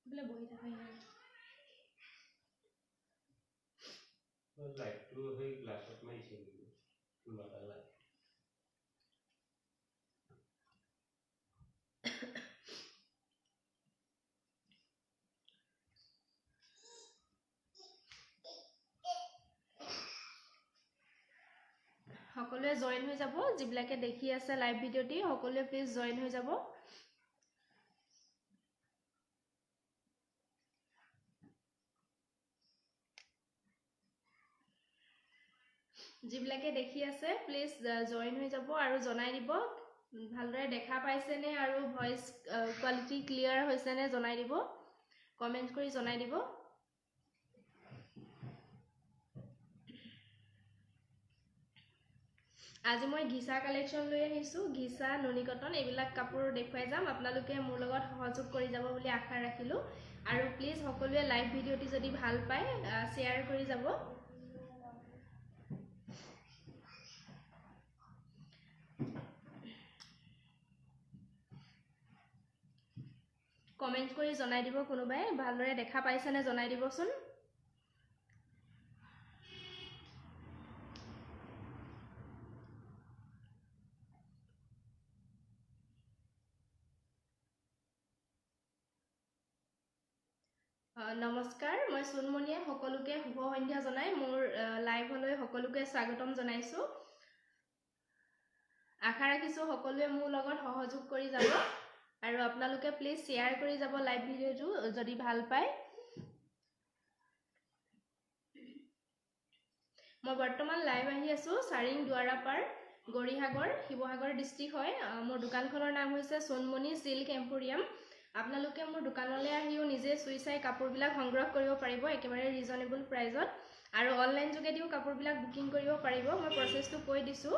বলে বহি থাকাই লাইট তো হৈ গ্লাছত মাৰিছে নটা লাইট সকলোৱে জয়েন হৈ যাব যিবিলাকে দেখি আছে লাইভ ভিডিওটি সকলোৱে প্লিজ জয়েন হৈ যাব যিবিলাকে দেখি আছে প্লিজ জয়েন হৈ যাব আৰু জনাই দিব ভালদৰে দেখা পাইছে নে আৰু ভয়েস কোৱালিটি ক্লিয়াৰ হৈছে নে জনাই দিব কমেন্ট কৰি জনাই দিব আজি মই ঘিসা কালেকশন লৈ আহিছো ঘিসা নুনি কটন এইবিলাক কাপোৰ দেখুৱাই যাম আপোনালোকে মোৰ লগত সহযোগ কৰি যাব বুলি আশা ৰাখিলো আৰু প্লিজ সকলোৱে লাইভ ভিডিওটি যদি ভাল পায় শেয়াৰ কৰি যাব কমেন্ট কৰি জনাই দিব কোনোবাই ভালদৰে দেখা পাইছে নে জনাই দিবচোন নমস্কাৰ মই সুনমনিয়ে সকলোকে শুভ সন্ধ্যা জনাই মোৰ লাইভলৈ সকলোকে স্বাগতম জনাইছো আশা ৰাখিছো সকলোৱে মোৰ লগত সহযোগ কৰি যাব আৰু আপোনালোকে প্লিজ শেয়াৰ কৰি যাব লাইভ ভিডিওটো যদি ভাল পায় মই বৰ্তমান লাইভ আহি আছো সাৰিং দুৱাৰাপাৰ গৰিহাগৰ শিৱসাগৰ ডিস্ট্ৰিক্ট হয় মোৰ দোকানখনৰ নাম হৈছে সুনমনি সিল্ক এম্পোৰিয়াম আপোনালোকে মোৰ দোকানলৈ আহিও নিজে চুই চাই কাপোৰবিলাক সংগ্ৰহ কৰিব পাৰিব একেবাৰে ৰিজনেবল প্ৰাইজত আৰু অনলাইন যোগেদিও কাপোৰবিলাক বুকিং কৰিব পাৰিব মই প্ৰসেসটো কৈ দিছো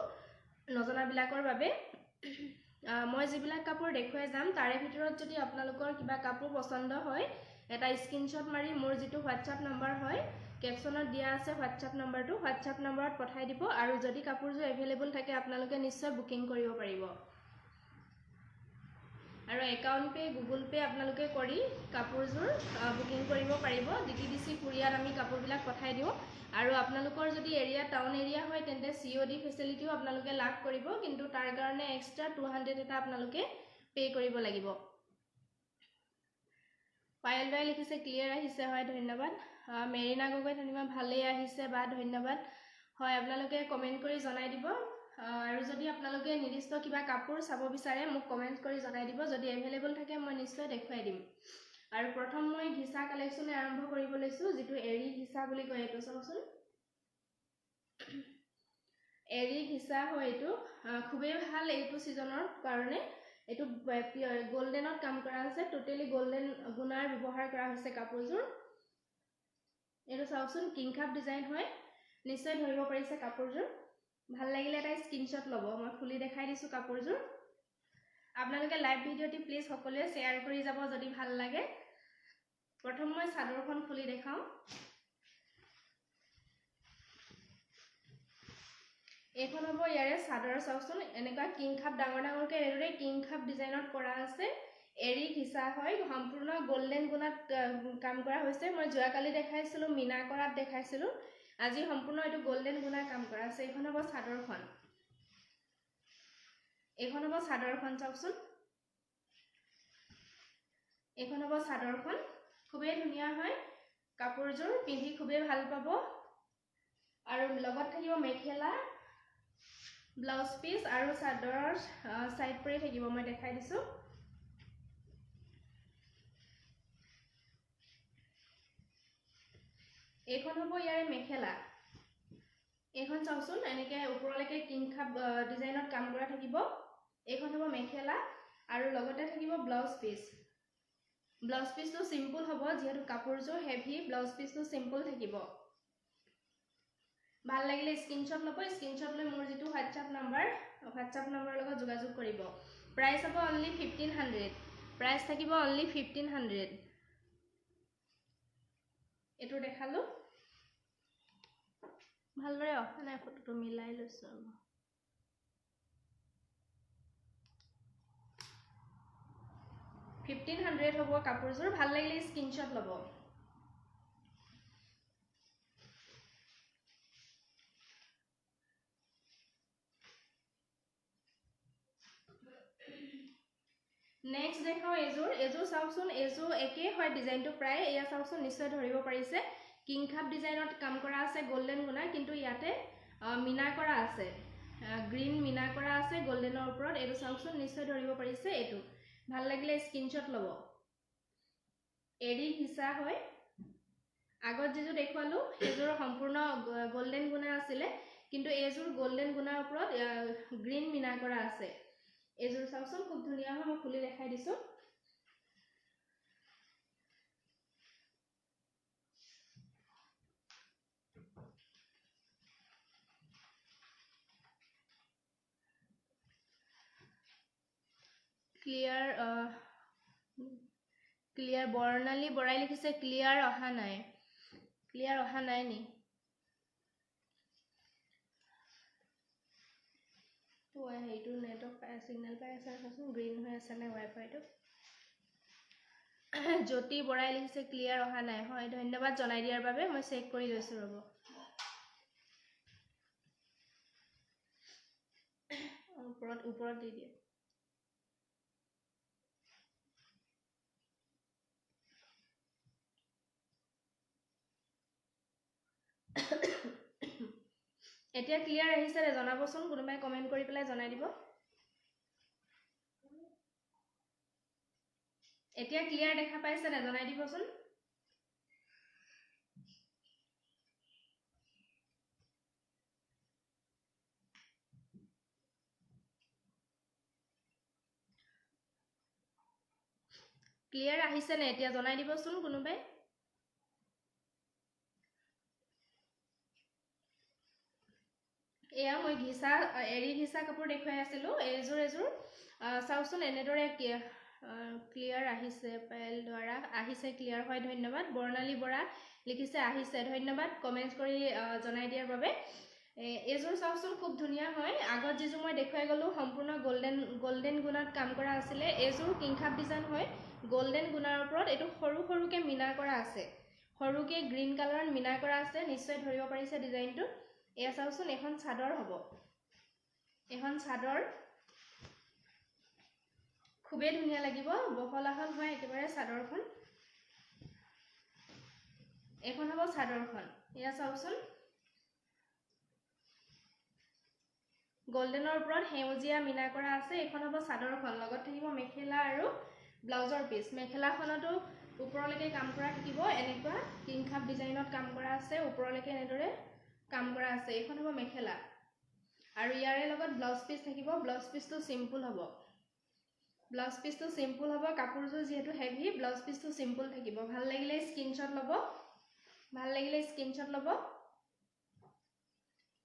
নজনাবিলাকৰ বাবে মই যিবিলাক কাপোৰ দেখুৱাই যাম তাৰে ভিতৰত যদি আপোনালোকৰ কিবা কাপোৰ পছন্দ হয় এটা স্ক্ৰিনশ্বট মাৰি মোৰ যেটো WhatsApp নম্বৰ হয় কেপশনত দিয়া আছে WhatsApp নম্বৰটো WhatsApp নম্বৰত পঠাই দিব আৰু যদি কাপোৰজো এভেইলেবল থাকে আপোনালোকে নিশ্চয় বুকিং কৰিব পাৰিব আৰু একাউন্ট পে গুগল পে আপোনালোকে কৰি কাপোৰজোৰ বুকিং কৰিব পাৰিব DTDC কুৰিয়াৰ আমি কাপোৰবিলাক পঠাই দিও আৰু আপোনালোকৰ যদি এৰিয়া টাউন এৰিয়া হয় তেন্তে COD ফেসিলিটিও আপোনালোকে লাভ কৰিব কিন্তু তাৰ কাৰণে এক্সট্ৰা 200 এটা আপোনালোকে পে কৰিব লাগিব পায়েল বাই লিখিছে ক্লিয়াৰ আহিছে হয় ধন্যবাদ মেৰিনা গগৈ ধন্যবাদ ভালে আহিছে বা ধন্যবাদ হয় আপোনালোকে কমেন্ট কৰি জনাই দিব আৰু যদি আপোনালোকে নিৰ্দিষ্ট কিবা কাপোৰ চাব বিচাৰে মোক কমেন্ট কৰি জনাই দিব যদি এভেইলেবল থাকে মই নিশ্চয় দেখুৱাই দিম আৰু প্ৰথম মই ঘিসা কালেকশন আৰম্ভ কৰিব লৈছো যেটো এৰি ঘিসা বুলি কয় এটো চাওচোন এৰি ঘিসা হয় এটো খুবেই ভাল এইটো সিজনৰ কাৰণে এটো গোল্ডেনত কাম কৰা আছে টোটালি গোল্ডেন গুণাৰ ব্যৱহাৰ কৰা হৈছে কাপোৰজোৰ এটো চাওচোন কিংখাপ ডিজাইন হয় নিশ্চয় ধৰিব পাৰিছে কাপোৰজোৰ ভাল লাগিলে এটা স্ক্ৰিনশ্বট লব মই খুলি দেখাই দিছো কাপোৰজোৰ আপোনালোকে লাইভ ভিডিওটি প্লিজ সকলোৱে শেয়াৰ কৰি যাব যদি ভাল লাগে প্ৰথম মই চাদৰখন খুলি দেখাও এখন হ'ব ইয়াৰে চাদৰ চাওচোন এনেকা কিংখাপ ডাঙৰ ডাঙৰকে এৰে কিংখাপ ডিজাইনত কৰা আছে এৰি ঘিসা হয় সম্পূৰ্ণ গোল্ডেন গুণাত কাম কৰা হৈছে মই জুৱাকালি দেখাইছিলো মিনা কৰাত দেখাইছিলো আজি সম্পূৰ্ণ এটো গোল্ডেন গুণাৰ কাম কৰা আছে এখন হ'ব চাদৰখন এইখন হ'ব চাদৰখন চাওকচোন এইখন হ'ব চাদৰখন খুবেই ধুনীয়া হয় কাপোৰযোৰ পিন্ধি খুবেই ভাল পাব আৰু লগত থাকিব মেখেলা ব্লাউজ পিস আৰু চাদৰৰ সাইড পৰি থাকিব মই দেখাই দিছো এইখন হ'ব ইয়াৰ মেখেলা এইখন চাওকচোন এনেকে ওপৰলৈকে কিংখাপ ডিজাইনত কাম কৰা থাকিব এইখন হ'ব মেখেলা আৰু লগতে থাকিব ব্লাউজ পিসটো সিম্পল হ'ব যেহেতু কাপোৰযোৰ হেভি ব্লাউজ পিসটো সিম্পল থাকিব ভাল লাগিলে স্ক্ৰিনশ্বট ল'ব স্ক্ৰিনশ্বট লৈ মোৰ যেটো WhatsApp নম্বৰ লগত যোগাযোগ কৰিব প্ৰাইস হ'ব only 1500 প্ৰাইস থাকিব only 1500 এটো দেখালো ভালদৰে অহা নাই ফটোটো মিলাই লৈছো 1500 হ'ব কাপোৰযোৰ ভাল লাগিলে স্ক্ৰিনশ্বট ল'ব নেক্সট দেখাও এজোৰ চাওকচোন এজোৰ একে হয় ডিজাইনটো প্ৰায় এয়া চাওকচোন নিশ্চয় ধৰিব পাৰিছে কিংখাপ ডিজাইনত কাম কৰা আছে গোল্ডেন গুনা কিন্তু ইয়াতে মিনা কৰা আছে গ্ৰীন মিনা কৰা আছে গোল্ডেনৰ ওপৰত এটো চাওকচোন নিশ্চয় ধৰিব পাৰিছে এটো ভাল লাগিলে স্ক্ৰিনশ্বট ল'ব এৰি হিসা হয় আগত যেজো দেখুৱালো এজোৰ সম্পূৰ্ণ গোল্ডেন গুনা আছিল কিন্তু এজোৰ গোল্ডেন গুনাৰ ওপৰত গ্ৰীন মিনা কৰা আছে এজোৰ চাওকচোন খুব ধুনীয়া হয় মই খুলি দেখাই দিছো ক্লিয়াৰ বৰ্ণালী বৰাই লিখিছে ক্লিয়াৰ অহা নাই নি তো এইটো নেটৱৰ্ক সিগন্যাল পাই আছে চাচোন গ্ৰীন হৈ আছে নে ওয়াইফাইটো জ্যোতি বৰাই লিখিছে ক্লিয়াৰ অহা নাই হয় ধন্যবাদ জনাই দিয়াৰ বাবে মই চেক কৰি লৈছো ৰব ওপৰত দি দিয়ে এতিয়া ক্লিয়াৰ আহিছে ৰে জনাবচোন কোনোবাই কমেন্ট কৰি পেলাই জনাই দিব এতিয়া ক্লিয়াৰ দেখা পাইছে নে জনাই দিবচোন ক্লিয়াৰ আহিছে নে এতিয়া জনাই দিবচোন কোনোবাই এয়া মই ঘিসা এৰি ঘিসা কাপোৰ দেখুৱাই আছিলো এজোৰ চাওচোন এনেদৰে ক্লিয়াৰ আহিছে পাইল দ্বাৰা আহিছে ক্লিয়াৰ হয় ধন্যবাদ বৰ্ণালী বৰা লিখিছে আহিছে ধন্যবাদ কমেন্ট কৰি জনাই দিয়াৰ বাবে এজোৰ চাওচোন খুব ধুনীয়া হয় আগত যেজো মই দেখুৱাই গলো সম্পূৰ্ণ গোল্ডেন গুণাত কাম কৰা আছিল এজোৰ কিংখাপ ডিজাইন হয় গোল্ডেন গুণাৰ ওপৰত এটো সৰুকে মিনা কৰা আছে সৰুকে গ্ৰীন কালাৰৰ মিনা কৰা আছে নিশ্চয় ধৰিব পাৰিছে ডিজাইনটো এয়া চাওচোন এখন চাদৰ হ'ব এখন চাদৰ খুবেই ধুনীয়া লাগিব বহলাহল হয় একেবাৰে চাদৰখন এখন হ'ব চাদৰখন এয়া চাওচোন গোল্ডেনৰ ওপৰত হেউজিয়া মিনা কৰা আছে এখন হ'ব চাদৰখন লগত থাকিব মেখেলা আৰু ব্লাউজৰ পিস মেখেলাখনটো ওপৰলৈকে কাম কৰা থাকিব এনেকুৱা কিংখাপ ডিজাইনত কাম কৰা আছে ওপৰলৈকে এনেদৰে কাম কৰা আছে এখন হ'ব মেখেলা আৰু ইয়াৰে লগত ব্লাউজ পিস থাকিব ব্লাউজ পিসটো সিম্পল হ'ব কাপোৰযোৰ যেহেতু হেভি ব্লাউজ পিসটো সিম্পল থাকিব ভাল লাগিলে স্ক্ৰিনশ্বট ল'ব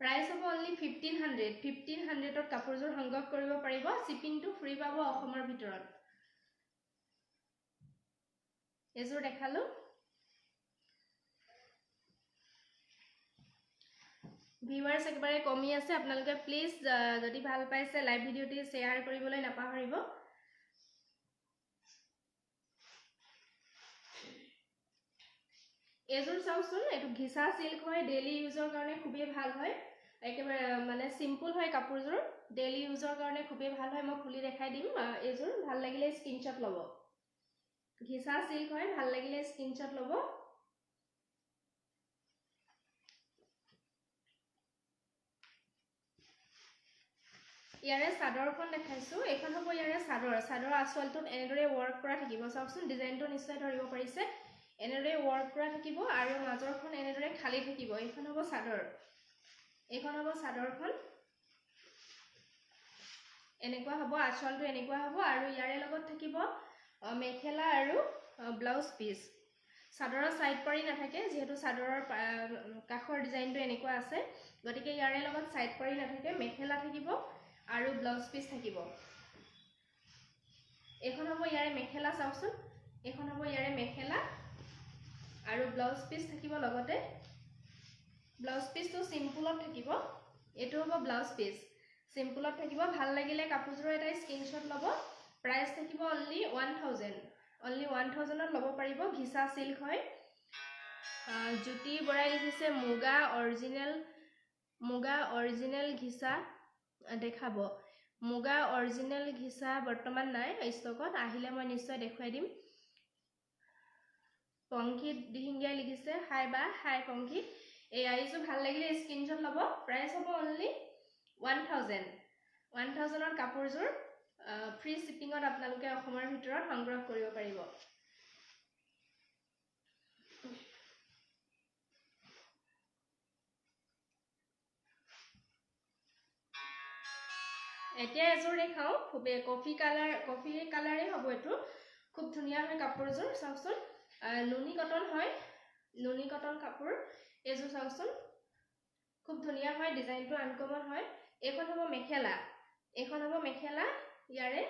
প্ৰাইস হ'ব only 1500 ত কাপোৰযোৰ সংগ্ৰহ কৰিব পাৰিব শিপিংটো ফ্ৰী পাব অসমৰ ভিতৰত এজোৰ দেখালো ভিউয়াৰ্স একবাৰে কমি আছে আপোনালোকে প্লিজ যদি ভাল পাইছে লাইভ ভিডিওটি শেয়াৰ কৰিবলৈ নাপাহৰিব এজোৰ চাওচোন এটো ঘিসা সিল্ক হয় ডেইলি ইউজৰ কাৰণে খুবেই ভাল হয় একেবাৰে মানে সিম্পল হয় কাপোৰযোৰ ডেইলি ইউজৰ কাৰণে খুবেই ভাল হয় মই খুলি দেখাই দিম এইযোৰ ভাল লাগিলে স্ক্ৰিনশ্বট ল'ব ঘিচা সিল্ক হয় ভাল লাগিলে স্ক্ৰিনশ্বট ল'ব ইয়াৰে চাদৰখন দেখাইছো এখন হ'ব ইয়াৰে চাদৰ আঁচলটোত এনেদৰে ৱৰ্ক কৰা থাকিব চাওকচোন ডিজাইনটো নিশ্চয় ধৰিব পাৰিছে এনেদৰে ৱৰ্ক কৰা থাকিব আৰু মাজৰখন এনেদৰে খালি থাকিব এইখন হ'ব চাদৰখন এনেকুৱা হ'ব আঁচলটো এনেকুৱা হ'ব আৰু ইয়াৰে লগত থাকিব মেখেলা আৰু ব্লাউজ পিস চাদৰৰ সাইড পাৰি নাথাকে যেহেতু চাদৰৰ কাখৰ ডিজাইনটো এনেকুৱা আছে গতিকে ইয়াৰে লগত সাইড পাৰি নাথাকে মেখেলা থাকিব আৰু ব্লাউজ পিস থাকিব এখন হ'ব ইয়াৰে মেখেলা চাওকচোন এখন হ'ব ইয়াৰে মেখেলা আৰু ব্লাউজ পিস থাকিব লগতে ব্লাউজ পিসটো সিম্পলত থাকিব এটো হ'ব ব্লাউজ পিস সিম্পলত থাকিব ভাল লাগিলে কাপোৰযোৰ এটা স্ক্ৰিনশ্বট ল'ব প্ৰাইস থাকিব অনলি 1000 অনলি 1000 ত ল'ব পাৰিব ঘিচা সিল্ক হয় জ্যোতি বৰাই লিখিছে মুগা অৰিজিনাল ঘিচা দেখাব মুগা অৰিজিনাল ঘিচা বৰ্তমান নাই ষ্টকত আহিলে মই নিশ্চয় দেখুৱাই দিম পংকিত দিহিঙ্গিয়া লিখিছে হাই বা হাই পংকিত এই আইজো ভাল লাগিলে স্ক্ৰিনশ্বট ল'ব প্ৰাইস হ'ব অনলি 1000 ৰ কাপোৰযোৰ ফ্ৰী শিপিঙত আপোনালোকে অসমৰ ভিতৰত সংগ্ৰহ কৰিব পাৰিব এতিয়া এযোৰ দেখাও খুব কফি কালাৰে হ'ব এটো খুব ধুনিয়া হয় কাপোৰযোৰ চাওকচোন নুনি কটন কাপোৰ এযোৰ চাওকচোন খুব ধুনিয়া হয় ডিজাইনটো আনকমন হয় এখন হ'ব মেখেলা ইয়াৰে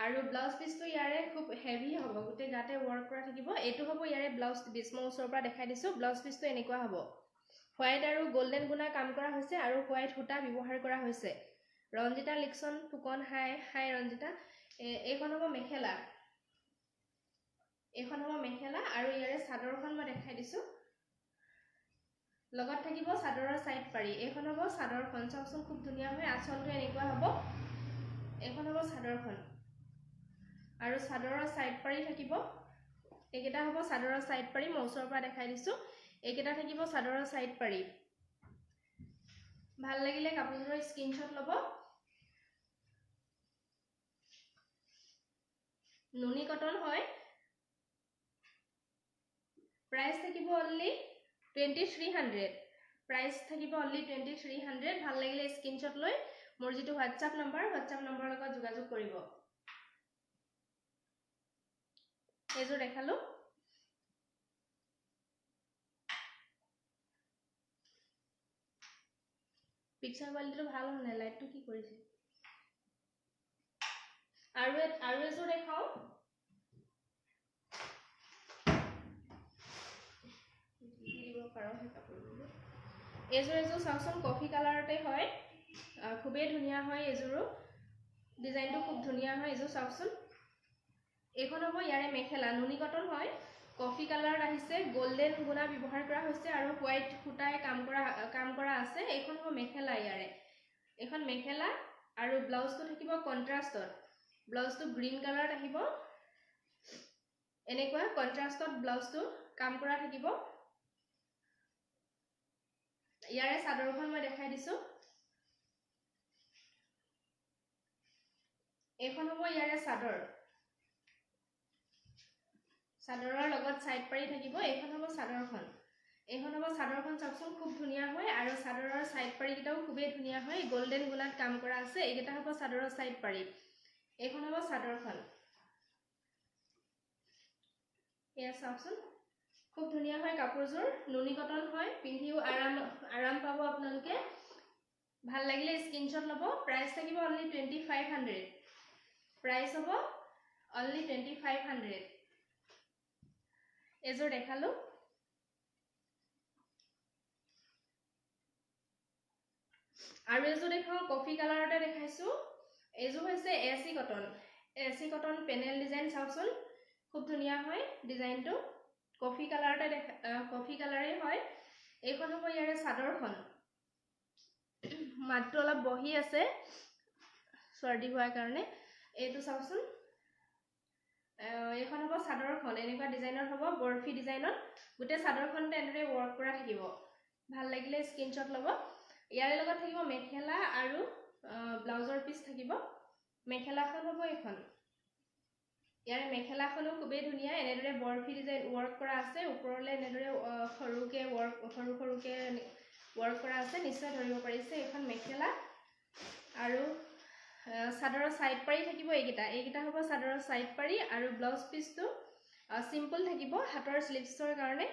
আৰু ব্লাউজ পিসটো ইয়াৰে খুব হেভি হ'ব গুটে গাতে ওয়াৰ্ক কৰা থাকিব এটো হ'ব ইয়াৰে ব্লাউজ পিস মই ওচৰৰ পৰা দেখাই দিছো ব্লাউজ পিসটো এনেকুৱা হ'ব হোৱাইট আৰু গোল্ডেন গুণা কাম কৰা হৈছে আৰু হোৱাইট সূতা ব্যৱহাৰ কৰা হৈছে ৰঞ্জিতা লিকসন ফুকন হাই ৰঞ্জিতা এইখন হ'ব মেখেলা আৰু ইয়াৰে চাদৰখন মই দেখাই দিছো লগত থাকিব চাদৰৰ সাইড পাৰি এইখন হ'ব চাদৰখন চাওকচোন খুব ধুনিয়া হয় আঁচলটো এনেকুৱা হ'ব এইখন হ'ব চাদৰখন আৰু চাদৰৰ সাইড পাৰি থাকিব এইকেইটা হ'ব চাদৰৰ সাইড পাৰি মই ওচৰৰ পৰা দেখাই দিছো এইকেইটা থাকিব চাদৰৰ সাইড পাৰি ভাল লাগিলে কাপোৰযোৰৰ স্ক্ৰিনশ্বট ল'ব নুনি কটন হয় প্ৰাইস থাকিব অনলি 2300 প্ৰাইস থাকিব অনলি 2300 ভাল লাগিলে স্ক্ৰিনশ্বট লৈ মোৰ যেটো WhatsApp নম্বৰ লগত যোগাযোগ কৰিব এযোৰ দেখালো পিকচাৰ কোৱালিটিটো ভাল হ'লে লাইটটো কি কৰিছে আৰু এযোৰ দেখাও এযোৰ চাওকচোন কফি কালাৰতে হয় খুবেই ধুনিয়া হয় এযোৰো ডিজাইনটো খুব ধুনিয়া হয় এযোৰ চাওকচোন এখন হ'ব ইয়াৰে মেখেলা নুনি কটন হয় কফি কালাৰত আহিছে গোল্ডেন গুণা ব্যৱহাৰ কৰা হৈছে আৰু হোৱাইট সূতাই কাম কৰা আছে এইখন হ'ব মেখেলা ইয়াৰে এখন মেখেলা আৰু ব্লাউজটো থাকিব কন্ট্ৰাষ্টত ব্লাউজটো গ্ৰীন কালাৰত আহিব এনেকুৱা কন্ট্ৰাষ্টত ব্লাউজটো কাম কৰা থাকিব ইয়াৰে চাদৰখন মই দেখাই দিছো এইখন হ'ব ইয়াৰে চাদৰৰ লগত সাইড পাৰি থাকিব এইখন হ'ব চাদৰখন চাওকচোন খুব ধুনিয়া হয় আৰু চাদৰৰ সাইড পাৰি কিটাও খুবেই ধুনিয়া হয় গোল্ডেন গুণাত কাম কৰা আছে এইকেইটা হ'ব চাদৰৰ সাইড পাৰি এইখন হ'ব চাদৰখন এয়া চাওকচোন খুব ধুনিয়া হয় কাপোৰযোৰ নুনি কটন হয় পিন্ধিও আৰাম পাব আপোনালোকে ভাল লাগিলে স্ক্ৰিনশ্বট ল'ব প্ৰাইস থাকিব অনলি 2500 প্ৰাইস হ'ব অনলি 2500 এযোৰ দেখালো আৰু এযোৰ দেখাও কফি কালাৰতে দেখাইছো এযোৰ হৈছে এসি কটন পেনেল ডিজাইন চাওকচোন খুব ধুনিয়া হয় ডিজাইনটো কফি কালাৰে হয় এইখন হ'ব ইয়াৰে চাদৰখন মাতটো অলপ বহি আছে চৰ্দি হোৱাৰ কাৰণে এইটো চাওকচোন এইখন হ'ব চাদৰখন এনেকুৱা ডিজাইনৰ হ'ব বৰফি ডিজাইনত গোটেই চাদৰখনতে এনেদৰে ৱৰ্ক কৰা থাকিব ভাল লাগিলে স্ক্ৰীনশ্বট ল'ব ইয়াৰে লগত থাকিব মেখেলা আৰু ব্লাউজৰ পিচ থাকিব মেখেলাখন হ'ব এখন ইয়াৰে মেখেলাখনো খুবেই ধুনীয়া এনেদৰে বৰফি ডিজাইন ৱৰ্ক কৰা আছে ওপৰলৈ এনেদৰে সৰুকে ৱৰ্ক কৰা আছে নিশ্চয় ধৰিব পাৰিছে এখন মেখেলা আৰু চাদৰৰ সাইড পাৰি থাকিব এইকেইটা হ'ব চাদৰৰ সাইড পাৰি আৰু ব্লাউজ পিচটো সিম্পল থাকিব হাতৰ স্লিভছৰ কাৰণে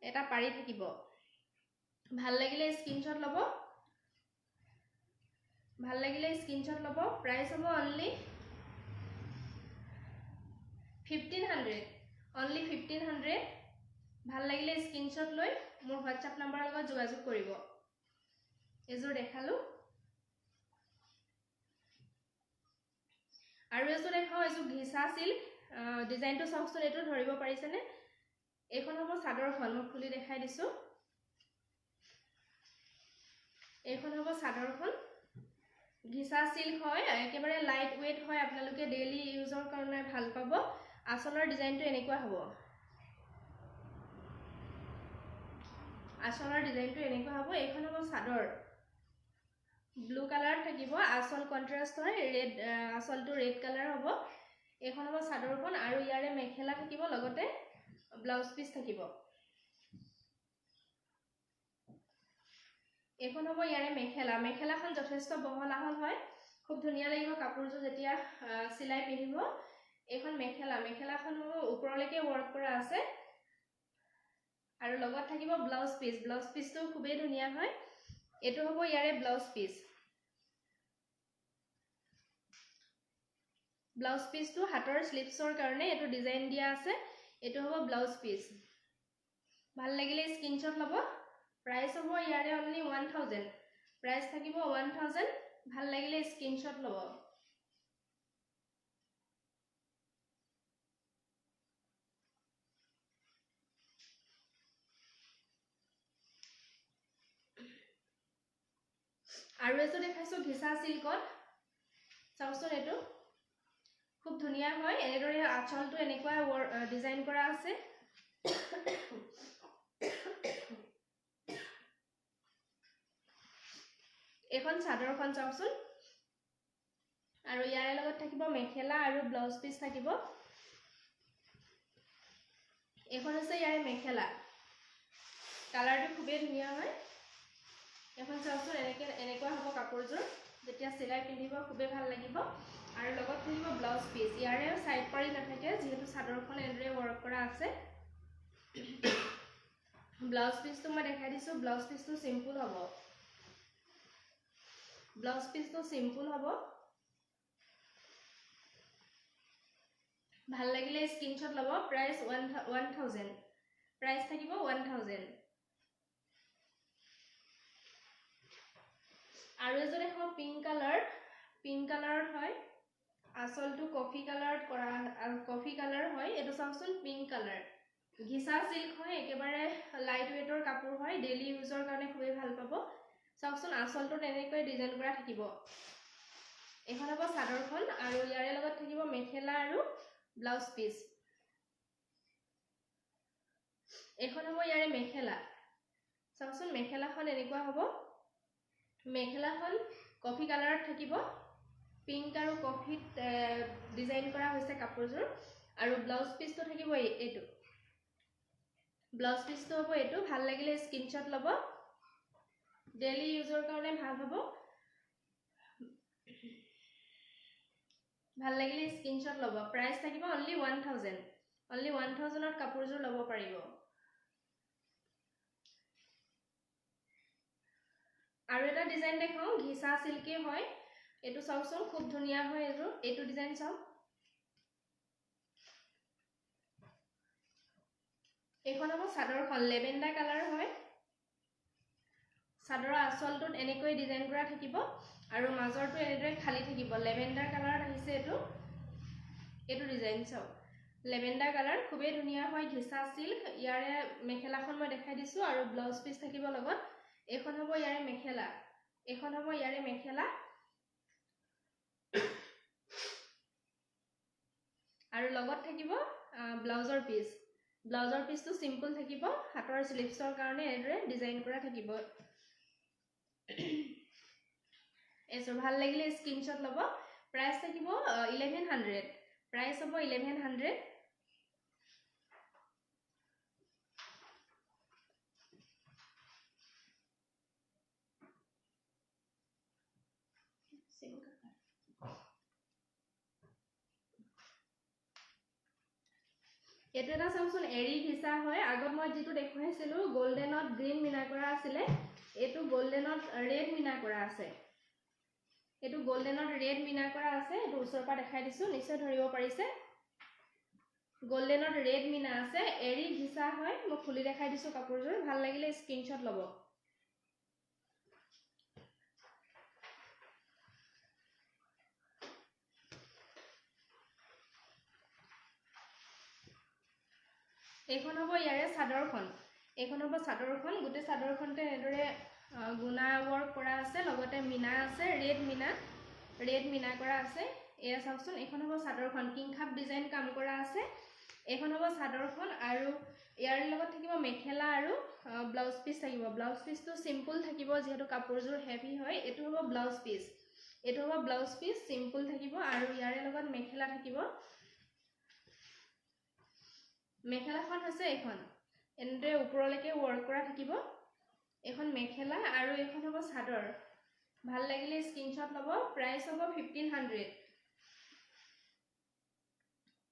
এটা পাৰি থাকিব ভাল লাগিলে স্ক্ৰীনশ্বট ল'ব প্ৰাইস হ'ব অনলি 1500 অনলি 1500 ভাল লাগিলে স্ক্ৰীনশ্বট লৈ মোৰ WhatsApp নম্বৰৰ লগত যোগাযোগ কৰিব এযোৰ দেখালো আৰু এযোৰ দেখাও এযোৰ ঘিচা সিল্ক ডিজাইনটো চাওকচোন এইটো ধৰিব পাৰিছেনে এইখন হ'ব চাদৰখন মই খুলি দেখাই দিছো এইখন হ'ব চাদৰখন ঘিচা সিল্ক হয় একেবাৰে লাইট ওয়েট হয় আপোনালোকে ডেইলি ইউজৰ কাৰণে ভাল পাব আচলৰ ডিজাইনটো এনেকুৱা হ'ব এইখন হ'ব চাদৰ ব্লু কালাৰ থাকিব আসল কন্ট্ৰাস্ট হয় ৰেড আসলটো ৰেড কালাৰ হ'ব এইখন হ'ব চাদৰখন আৰু ইয়াৰে মেখেলা থাকিব লগতে ব্লাউজ পিচ থাকিব এইখন হ'ব ইয়াৰে মেখেলাখন যথেষ্ট বহল আহল হয় খুব ধুনীয়া লাগিব কাপোৰটো যেতিয়া সিলাই পিন্ধিব এইখন মেখেলাখন ওপৰলৈকে ৱৰ্ক কৰা আছে আৰু লগত থাকিব ব্লাউজ পিচটো খুবেই ধুনীয়া হয় এইটো হ'ব ইয়াৰে ব্লাউজ পিচটো হাতৰ স্লিভছৰ কাৰণে এইটো ডিজাইন দিয়া আছে এইটো হ'ব ব্লাউজ পিচ ভাল লাগিলে স্ক্ৰীনশ্বট ল'ব প্ৰাইস হ'ব ইয়াৰে অনলি 1000 প্ৰাইস থাকিব 1000 ভাল লাগিলে স্ক্ৰীনশ্বট ল'ব আৰু এটো দেখাইছো ঘিচা সিল্কত চাওকচোন এটো খুব ধুনীয়া হয় এনেদৰে আঁচলটো এনেকুৱা ডিজাইন কৰা আছে এখন চাদৰখন চাওকচোন আৰু ইয়াৰে লগত থাকিব মেখেলা আৰু ব্লাউজ পিচ থাকিব এখন আছে ইয়াৰে মেখেলা কালাৰটো খুবেই ধুনীয়া হয় এখন চাওকচোন এনেকুৱা হ'ব কাপোৰযোৰ যেতিয়া সিলাই পিন্ধিব খুবেই ভাল লাগিব আৰু লগত থাকিব ব্লাউজ পিচ ইয়াৰে সাইড পাৰি নাথাকে যেহেতু চাদৰখন এনেদৰে ৱৰ্ক কৰা আছে ব্লাউজ পিচটো মই দেখাই দিছো ব্লাউজ পিচটো সিম্পল হ'ব ভাল লাগিলে স্ক্ৰীনশ্বট ল'ব প্ৰাইস 1000 প্ৰাইস থাকিব 1000 আৰু এযোৰ দেখো পিংক কালাৰ হয় আসলটো কফি কালাৰ হয় এটো চাওকচোন পিংক কালাৰ ঘিচা সিল্ক হয় একেবাৰে লাইট ওয়েটৰ কাপোৰ হয় ডেইলি ইউজৰ কাৰণে খুবেই ভাল পাব চাওকচোন আসলটো এনেকৈ ডিজাইন কৰা থাকিব এখন হ'ব চাদৰখন আৰু ইয়াৰে লগত থাকিব মেখেলা আৰু ব্লাউজ পিচ এখন হ'ব ইয়াৰে মেখেলা চাওকচোন মেখেলাখন এনেকুৱা হ'ব মেখেলাখন কফি কালাৰত থাকিব পিংক আৰু কফিত ডিজাইন কৰা হৈছে কাপোৰযোৰ আৰু ব্লাউজ পিচটো থাকিব এইটো ব্লাউজ পিচটো হ'ব এইটো ভাল লাগিলে স্ক্ৰীনশ্বট ল'ব ডেইলি ইউজৰ কাৰণে ভাল হ'ব ভাল লাগিলে স্ক্ৰীনশ্বট ল'ব প্ৰাইস থাকিব অনলি 1000 ত কাপোৰযোৰ ল'ব পাৰিব আৰু এটা ডিজাইন দেখাও ঘিচা সিল্কে হয় এটো চাওকচোন খুব ধুনীয়া হয় এইটো ডিজাইন চাওক এখন হ'ব চাদৰখন লেভেণ্ডাৰ কালাৰ হয় চাদৰৰ আঁচলটোত এনেকৈ ডিজাইন কৰা থাকিব আৰু মাজৰটো এনেদৰে খালি থাকিব লেভেণ্ডাৰ কালাৰত আহিছে এইটো ডিজাইন চাওক লেভেণ্ডাৰ কালাৰ খুবেই ধুনীয়া হয় ঘিচা সিল্ক ইয়াৰে মেখেলাখন মই দেখাই দিছো আৰু ব্লাউজ পিচ থাকিব লগত এখন হ'ব ইয়াৰে মেখেলা এখন হ'ব ইয়াৰে মেখেলা আৰু লগত থাকিব ব্লাউজৰ পিস ব্লাউজৰ পিসটো সিম্পল থাকিব হাতৰ স্লিভছৰ কাৰণে এদৰে ডিজাইন কৰা থাকিব এসো ভাল লাগিলে স্ক্ৰিনশ্বট ল'ব প্ৰাইস থাকিব 1100 প্ৰাইস হ'ব 1100 এটো এটা চাওচোন এৰি ঘিসা হয় আগত মই যেটো দেখাইছিলো গোল্ডেনত গ্ৰীন মিনা কৰা আছিল এটো গোল্ডেনত ৰেড মিনা কৰা আছে এটো গোল্ডেনত ৰেড মিনা কৰা আছে এটো উছৰ পা দেখাই দিছো নিশ্চয় ধৰিব পাৰিছে গোল্ডেনত ৰেড মিনা আছে এৰি ঘিসা হয় মই খুলি দেখাই দিছো কাপোৰজোৰ ভাল লাগিলে স্ক্ৰিনশ্বট ল'ব এখন হ'ব ইয়াৰে চাদৰখন এখন হ'ব চাদৰখন গুটে চাদৰখনতে এদৰে গুনা ওয়াৰ্ক কৰা আছে লগতে মিনা আছে ৰেড মিনা কৰা আছে এয়া চাওচোন এখন হ'ব চাদৰখন কিংখাপ ডিজাইন কাম কৰা আছে এখন হ'ব চাদৰখন আৰু ইয়াৰ লগত থাকিব মেখেলা আৰু ব্লাউজ পিস থাকিব ব্লাউজ পিসটো সিম্পল থাকিব যেহেতু কাপোৰজোৰ হেভি হয় এটো হ'ব ব্লাউজ পিস সিম্পল থাকিব আৰু ইয়াৰে লগত মেখেলা থাকিব মেখেলাখন হৈছে এখন এন্ডে ওপৰলৈকে ওয়াৰ্ক কৰা থাকিব এখন মেখেলা আৰু এখন হ'ব চাদৰ ভাল লাগিলে স্ক্ৰিনশ্বট ল'ব প্ৰাইস হ'ব 1500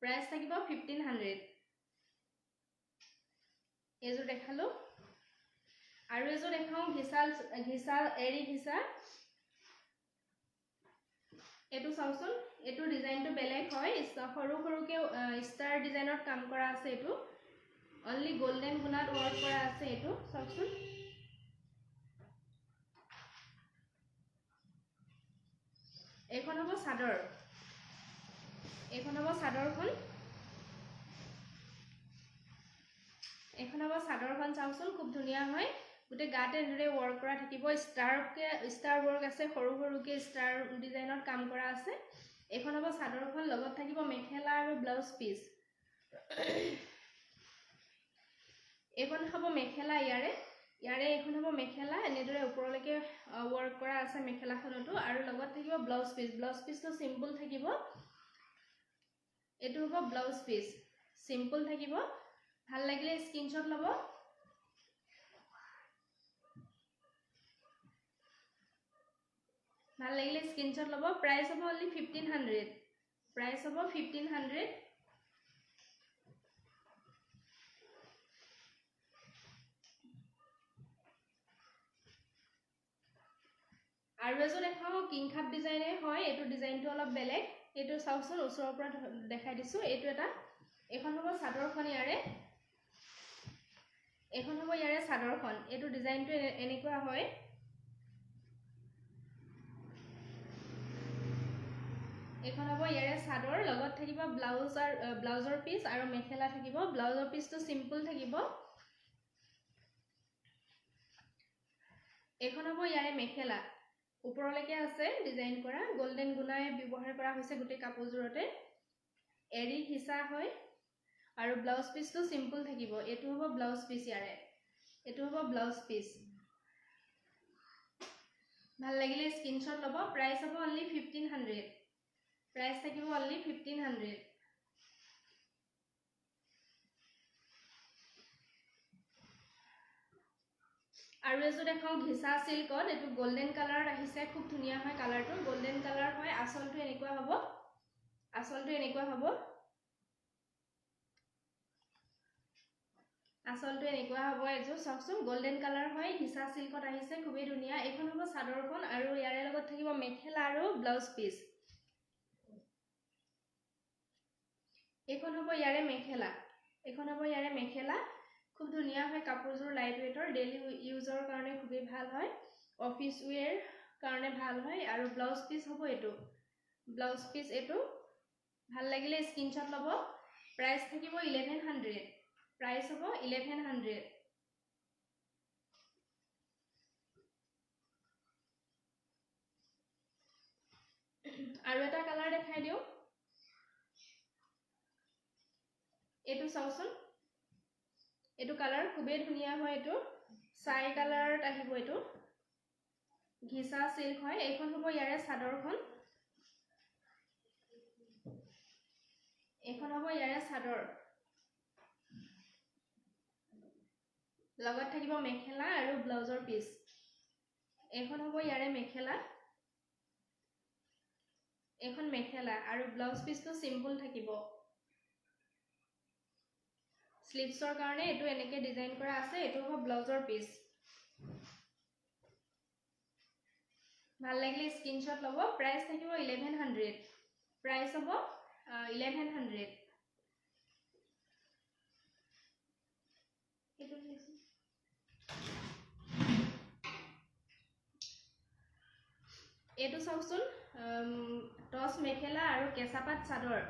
প্ৰাইস থাকিব 1500 এজো দেখালো আৰু এজো দেখাও ঘিসা এৰি ঘিসা এটো চাওচোন এটো ডিজাইনটো বেলেগ হয় সৰু সৰুকে ষ্টাৰ ডিজাইনত কাম কৰা আছে এটো অনলি গোল্ডেন গুনাত ওয়াৰ্ক কৰা আছে এটো চাওচোন এখন হ'ব চাদৰ চাদৰখন চাওচোন খুব ধুনিয়া হয় গুটে গাতে এদৰে ওয়াৰ্ক কৰা থাকিব ষ্টাৰ ওয়াৰ্ক আছে সৰু সৰুকে ষ্টাৰ ডিজাইনত কাম কৰা আছে এখন হ'ব চাদৰখন লগত থাকিব মেখেলা আৰু ব্লাউজ পিস এখন হ'ব মেখেলা ইয়াৰে এখন হ'ব মেখেলা এনেদৰে ওপৰলৈকে ওয়াৰ্ক কৰা আছে মেখেলাখনটো আৰু লগত থাকিব ব্লাউজ পিসটো সিম্পল থাকিব এটো হ'ব ব্লাউজ পিস সিম্পল থাকিব ভাল লাগিলে স্ক্ৰিনশ্বট ল'ব ভাল লাগিলে স্ক্ৰিনশট লব প্ৰাইস হ'ব only 1500 প্ৰাইস হ'ব 1500 আৰু এজো দেখাও কিংখাপ ডিজাইনে হয় এটো ডিজাইনটো অলপ বেলেগ এটো চাওচোন উছৰৰ পৰা দেখাই দিছো এটো এটা এখন হ'ব চাদৰখন ইয়াৰে এখন হ'ব ইয়াৰে চাদৰখন এটো ডিজাইনটো এনেকুৱা হয় এখন হ'ব ইয়াৰে চাদৰ লগত থাকিব ব্লাউজৰ পিস আৰু মেখেলা থাকিব ব্লাউজৰ পিসটো সিম্পল থাকিব এখন হ'ব ইয়াৰে মেখেলা ওপৰলৈকে আছে ডিজাইন কৰা গোল্ডেন গুনাই ব্যৱহাৰ কৰা হৈছে গুটে কাপোৰজোৰতে এৰি ঘিসা হয় আৰু ব্লাউজ পিসটো সিম্পল থাকিব এটো হ'ব ব্লাউজ পিস ইয়াৰে এটো হ'ব ব্লাউজ পিস ভাল লাগিলে স্ক্রিনশট ল'ব প্রাইস হ'ব only 1500 প্রাইস থাকিব only 1500 আৰু এজো দেখাও ঘিসা সিল্কত এটো গোল্ডেন কালাৰ আহিছে খুব ধুনিয়া হয় কালাৰটো গোল্ডেন কালাৰ হয় আসলটো এনেকুৱা হ'ব এজো চাওচোন গোল্ডেন কালাৰ হয় ঘিসা সিল্কত আহিছে খুবই ধুনিয়া এখন হ'ব চাদৰখন আৰু ইয়াৰে লগত থাকিব মেখেলা আৰু ব্লাউজ পিস এখন হ'ব ইয়াৰে মেখেলা খুব ধুনিয়া হয় কাপোৰজোৰ লাইট ওয়েটৰ ডেইলি ইউজৰ কাৰণে খুবই ভাল হয় অফিস ওয়্যাৰ কাৰণে ভাল হয় আৰু ব্লাউজ পিস হ'ব এটো ভাল লাগিলে স্ক্ৰিনশট ল'ব প্ৰাইস থাকিব 1100 প্ৰাইস হ'ব 1100 আৰু এজো দেখাও আৰু এটা কালাৰ দেখাই দিও এটো চাওচোন এটো কালাৰ খুবেই ধুনিয়া হয় এটো চাই কালাৰত আহিব এটো ঘিসা সিল্ক হয় এইখন হ'ব ইয়াৰে চাদৰখন এইখন হ'ব ইয়াৰে চাদৰ লগত থাকিব মেখেলা আৰু ব্লাউজৰ পিস এইখন হ'ব ইয়াৰে মেখেলা এখন মেখেলা আৰু ব্লাউজ পিসটো সিম্পল থাকিব স্লিভছৰ কাৰণে এটো এনেকে ডিজাইন কৰা আছে এটো হ'ব ব্লাউজৰ পিস ভাল লাগিলে স্ক্ৰিনশ্বট ল'ব প্ৰাইস থাকিব 1100 প্ৰাইস হ'ব 1100 এটো দিছো এটো চাওচোন টস মেখেলা আৰু কেঁচাপাত চাদৰ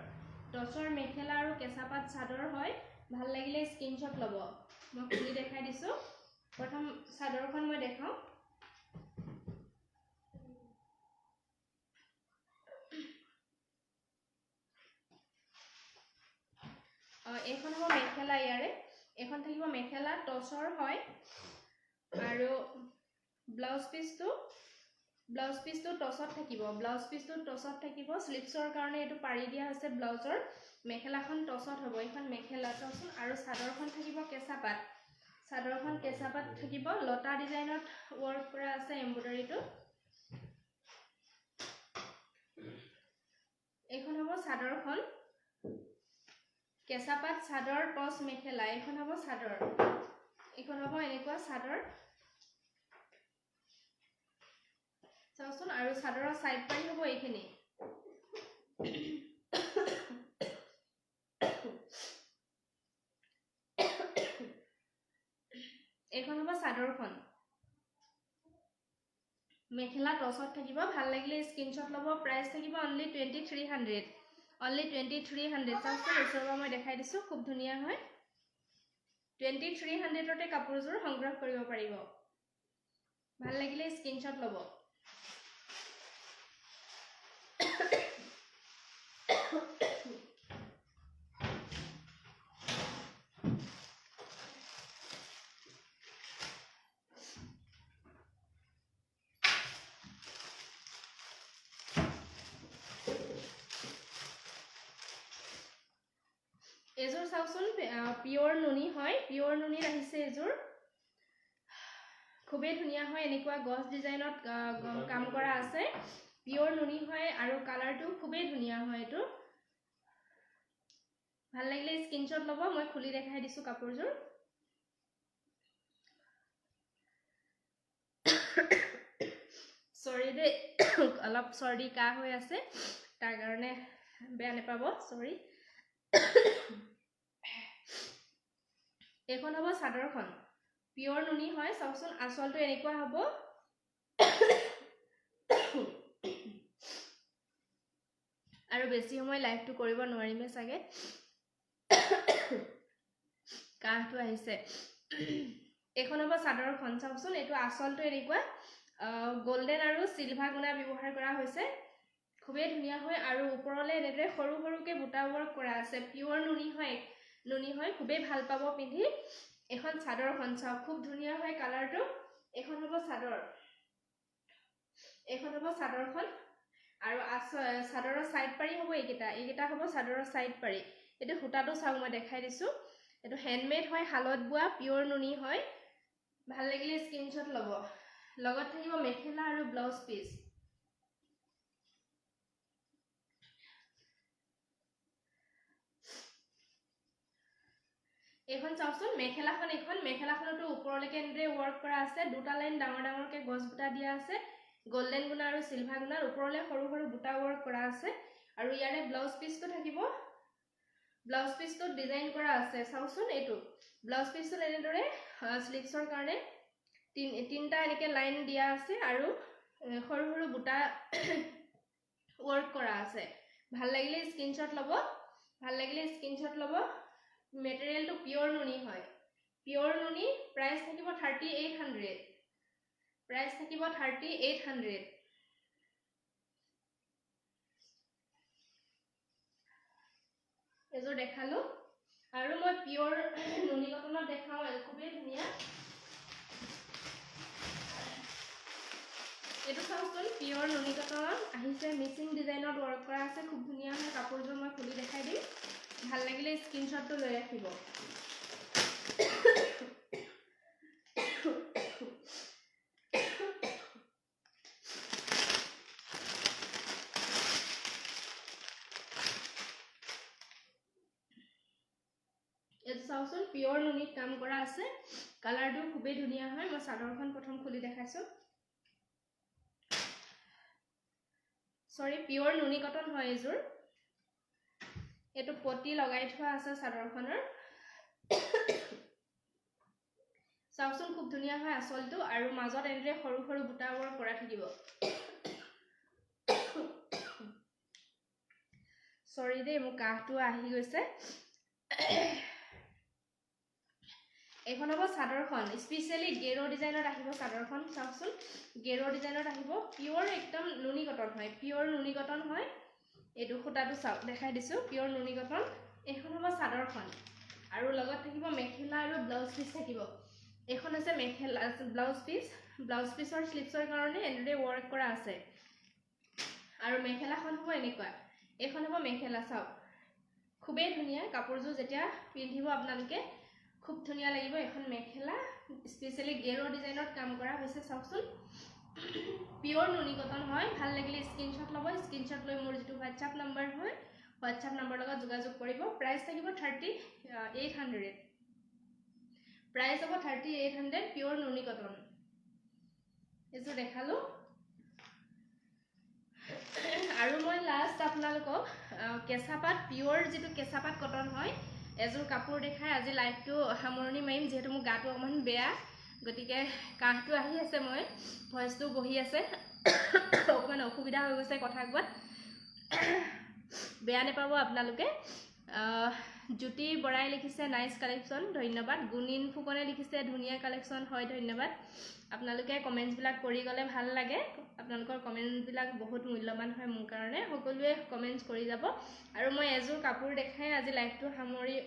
টসৰ মেখেলা আৰু কেঁচাপাত চাদৰ হয় ভাল লাগিলে স্ক্ৰিনশ্বট ল'ব মই খুলি দেখাই দিছো প্ৰথম চাদৰখন মই দেখাও এখন হ'ব মেখেলা ইয়াৰে এখন থাকিব মেখেলা টসৰ হয় আৰু ব্লাউজ পিসটো টসত থাকিব ব্লাউজ পিসটো টসত থাকিব স্লিভছৰ কাৰণে এটো পাৰি দিয়া আছে ব্লাউজৰ মেখেলাখন টসত হ'ব এখন মেখেলা টসন আৰু চাদৰখন থাকিব কেঁচাপাত চাদৰখন কেঁচাপাত থাকিব লতা ডিজাইনত ওয়াৰ্ক কৰা আছে এমব্ৰয়ডাৰীটো এখন হ'ব চাদৰখন কেঁচাপাত চাদৰ টস মেখেলা এখন হ'ব চাদৰ এখন হ'ব এনেকুৱা চাদৰ চাওচোন আৰু চাদৰৰ সাইড পাৰি হ'ব এইখিনি এখন হ'ব চাদৰখন মেখেলা টসত থাকিব ভাল লাগিলে স্ক্ৰিনশ্বট ল'ব প্ৰাইস থাকিব অনলি 2300 চাওচোন ওচৰৰ মই দেখাই দিছো খুব ধুনিয়া হয় 2300 তে কাপোৰযোৰ সংগ্ৰহ কৰিব পাৰিব ভাল লাগিলে স্ক্ৰিনশ্বট ল'ব এজোৰ চাওচোন পিওৰ নুনি হয় পিওৰ নুনিৰ আহিছে এজোৰ খুবেই ধুনিয়া হয় এনেকুৱা গছ ডিজাইনত কাম কৰা আছে পিওৰ নুনি হয় আৰু কালাৰটো খুবেই ধুনিয়া হয় এটো ভাল লাগিলে স্ক্ৰিনশ্বট ল'ব মই খুলি দেখাই দিছো কাপোৰযোৰ সৰি দে অলপ সৰ্দি কাহ হৈ আছে তাৰ কাৰণে বেয়া নেপাব সৰি এখন হ'ব চাদৰখন পিওৰ নুনি হয় চাওচোন আসলটো এনেকুৱা হ'ব আৰু বেছি সময় লাইভটো কৰিব নোৱাৰিমে চাগে কাহটো আহিছে এখন হ'ব চাদৰখন চাওচোন এটো আসলটো এনেকুৱা গোল্ডেন আৰু সিলভাৰ গুণা ব্যৱহাৰ কৰা হৈছে খুবেই ধুনিয়া হয় আৰু ওপৰলে এনেদৰে সৰু সৰুকে বুটা ওয়াৰ্ক কৰা আছে পিওৰ নুনি হয় খুবেই ভাল পাব পিন্ধি এখন চাদৰখন চাও খুব ধুনিয়া হয় কালাৰটো এখন হ'ব চাদৰখন আৰু চাদৰৰ সাইড পাৰি হ'ব এইকেটা হ'ব চাদৰৰ সাইড পাৰি এটো হুটাটো চাও মই দেখাই দিছো এটো হ্যান্ডমেড হয় হালত বুৱা পিওৰ নুনি হয় ভাল লাগিলে স্ক্ৰিনশ্বট ল'ব লগত থাকিব মেখেলা আৰু ব্লাউজ পিস এখন চাওচোন মেখেলাখনটো ওপৰলৈকে এনেদৰে ওয়াৰ্ক কৰা আছে দুটা লাইন ডাঙৰ ডাঙৰকে গছ বুটা দিয়া আছে গোল্ডেন গুণা আৰু সিলভাৰ গুণাৰ ওপৰলে সৰু সৰু বুটা ওয়াৰ্ক কৰা আছে আৰু ইয়াৰে ব্লাউজ পিসটো থাকিব ব্লাউজ পিসটো ডিজাইন কৰা আছে চাওচোন এটো ব্লাউজ পিসটো এনেদৰে স্লিভছৰ কাৰণে তিনটা এনেকে লাইন দিয়া আছে আৰু সৰু সৰু বুটা ওয়াৰ্ক কৰা আছে ভাল লাগিলে স্ক্ৰিনশ্বট ল'ব মেটেৰিয়েলটো পিওৰ নুনি হয় পিওৰ নুনি প্ৰাইস থাকিব 3800 প্ৰাইস থাকিব 3800 এযোৰ দেখালো আৰু মই পিওৰ নুনি কটনত দেখাও খুবেই ধুনীয়া এইটো চাওকচোন পিওর নুনি কটনত আহিছে মিচিং ডিজাইনত ওয়ার্ক করা আছে খুব ধুনিয়া হয় কাপড়যোৰ মই খুলি দেখাই দিম ভাল লাগিলে স্ক্ৰিনশটটো লৈ ৰাখিব এইটো চাওকচোন পিওৰ নুনিত কাম কৰা আছে কালাৰটো খুবেই ধুনিয়া হয় মই চাদৰখন প্ৰথম খুলি দেখাইছো সৰি পিওৰ নুনি কটন হয় এযোৰ এটো পটি লগাই থোৱা আছে চাদৰখনৰ চাওকচোন খুব ধুনিয়া হয় আসলটো আৰু মাজত এনেৰে সৰু সৰু বুটাবোৰ কৰা থাকিব সৰি দে মোৰ কাহটো আহি গৈছে এখন হ'ব চাদৰখন স্পেশালি গেৰো ডিজাইনত আহিব চাদৰখন চাওকচোন গেৰো ডিজাইনত আহিব পিওর একদম নুনি কটন হয় পিওর নুনি কটন হয় এটো খুটাটো চাওক দেখাই দিছো পিওর নুনি কটন এখন হ'ব চাদৰখন আৰু লগত থাকিব মেখেলা আৰু ব্লাউজ পিস থাকিব এখন আছে মেখেলা ব্লাউজ পিসৰ স্লিপছৰ কাৰণে এনেৰে ওয়াৰ্ক কৰা আছে আৰু মেখেলাখন হ'ব এনেকুৱা এখন হ'ব মেখেলা চাওক খুবেই ধুনিয়া কাপোৰযোৰ যেতিয়া পিন্ধিব আপোনালোকে খুব ধুনিয়া লাগিব এখন মেখেলা স্পেশালি গেৰো ডিজাইনত কাম কৰা হৈছে চাওকচোন পিওৰ নুনি কটন হয় ভাল লাগিলে স্ক্ৰিনশট লব স্ক্ৰিনশট লৈ মোৰ যেটো WhatsApp নাম্বাৰ হয় WhatsApp নাম্বাৰ লগত যোগাযোগ কৰিব প্ৰাইস থাকিব 3800 প্ৰাইস হ'ব 3800 পিওৰ নুনি কটন এটো দেখালো আৰু মই লাষ্ট আপোনালোকক কেঁচাপাত পিওৰ যেটো কেঁচাপাত কটন হয় এযোৰ কাপোৰ দেখাই আজি লাইভটো সামৰণি মাৰিম যেহেতু মোৰ গাটো অকমান বেয়া গতিকে কাহটো আহি আছে মই ভয়েসটো বহি আছে অকমান অসুবিধা হৈ গৈছে কথা কোৱাত বেয়া নেপাব আপোনালোকে জ্যোতি বৰাই লিখিছে নাইস কালেকশন ধন্যবাদ গুনিন ফুকনে লিখিছে ধুনিয়া কালেকশন হয় ধন্যবাদ আপোনালোকে কমেন্টস বিলাক কৰি গলে ভাল লাগে আপোনালোকৰ কমেন্ট বিলাক বহুত মূল্যবান হয় মোৰ কাৰণে সকলোৱে কমেন্টস কৰি যাব আৰু মই এযোৰ কাপোৰ দেখাই আজি লাইভটো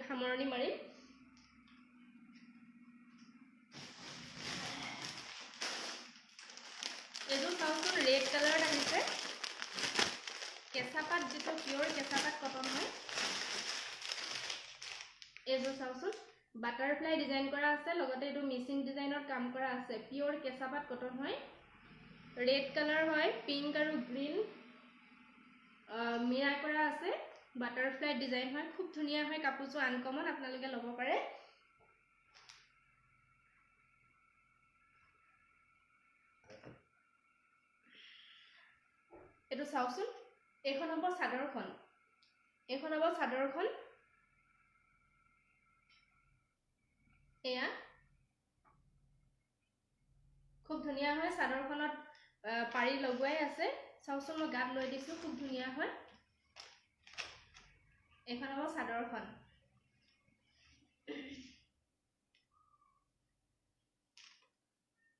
সামৰণি মাৰিম এযোৰ চাওকচোন ৰেড কালাৰত আহিছে কেঁচাপাত যেটো পিওৰ কেঁচাপাত কটন হয় এযোৰ চাওকচোন বাটাৰফ্লাই ডিজাইন কৰা আছে লগতে এটো মিচিং ডিজাইনত কাম কৰা আছে পিওৰ কেঁচাপাত কটন হয় ৰেড কালাৰ হয় পিংক আৰু গ্ৰীন মিৰা কৰা আছে বাটাৰফ্লাই ডিজাইন হয় খুব ধুনিয়া হয় কাপোৰটো আনকমন আপোনালোকে ল'ব পাৰে এটো চাওকচোন এখন হ'ব চাদৰখন এয়া খুব ধুনিয়া হয় চাদৰখনত পাৰি লগোৱাই আছে চাওকচোন মই গাত লৈ দিছো খুব ধুনিয়া হয় এখন হ'ব চাদৰখন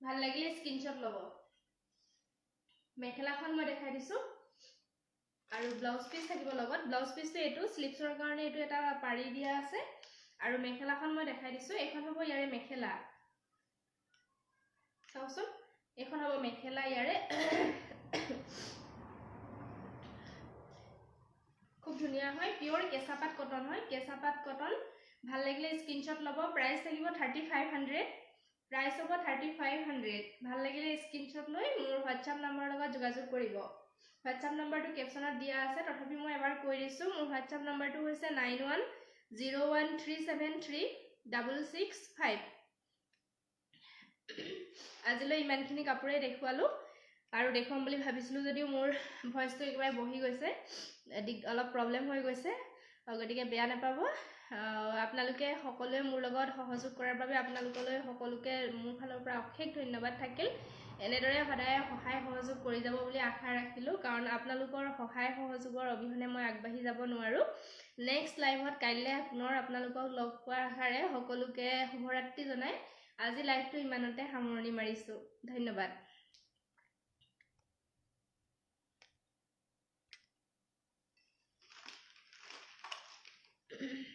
ভাল লাগিলে স্ক্ৰিনশট লব মেখেলাখন মই দেখাই দিছো আৰু ব্লাউজ পিস থাকিব লগত ব্লাউজ পিসটো এটো স্লিপছৰ কাৰণে এটো এটা পাৰি দিয়া আছে আৰু মেখেলাখন মই দেখাই দিছো এখন হ'ব ইয়াৰে মেখেলা চাওকচোন এখন হ'ব মেখেলা ইয়াৰে খুব ধুনিয়া হয় পিওর কেঁচাপাত কটন হয় কেঁচাপাত কটন ভাল লাগিলে স্ক্রিনশট লব প্রাইস থাকিব 3500 প্রাইস হ'ব 3500 ভাল লাগিলে স্ক্রিনশট লৈ মোৰ WhatsApp নাম্বাৰৰ লগত যোগাযোগ কৰিব WhatsApp নাম্বাৰটো ক্যাপশনত দিয়া আছে তথাপি মই এবাৰ কৈ দিছো মোৰ WhatsApp নাম্বাৰটো হৈছে 9101373665 আজিলৈ ইমানখিনি কাপোৰে দেখুৱালো আৰু দেখুৱাম বুলি ভাবিছিলো যদিও মোৰ ভয়েসটো একবাৰে বহি গৈছে অলপ প্ৰবলেম হৈ গৈছে গতিকে বেয়া নাপাব আপোনালোকে সকলোৱে মোৰ লগত সহযোগ কৰাৰ বাবে আপোনালোকলৈ সকলোকে মোৰ ফালৰ পৰা অশেষ ধন্যবাদ থাকিল এনেদৰে সদায় সহায় সহযোগ কৰি যাব বুলি আশা ৰাখিলো কাৰণ আপোনালোকৰ সহায় সহযোগৰ অবিহনে মই আগবাঢ়ি যাব নোৱাৰো নেক্সট লাইভত কাইলৈ পুনৰ আপোনালোকক লগ পোৱাৰ আশাৰে সকলোকে শুভৰাত্ৰি জনাই আজি লাইভটো ইমানতে সামৰণি মাৰিছো ধন্যবাদ দিয়ক।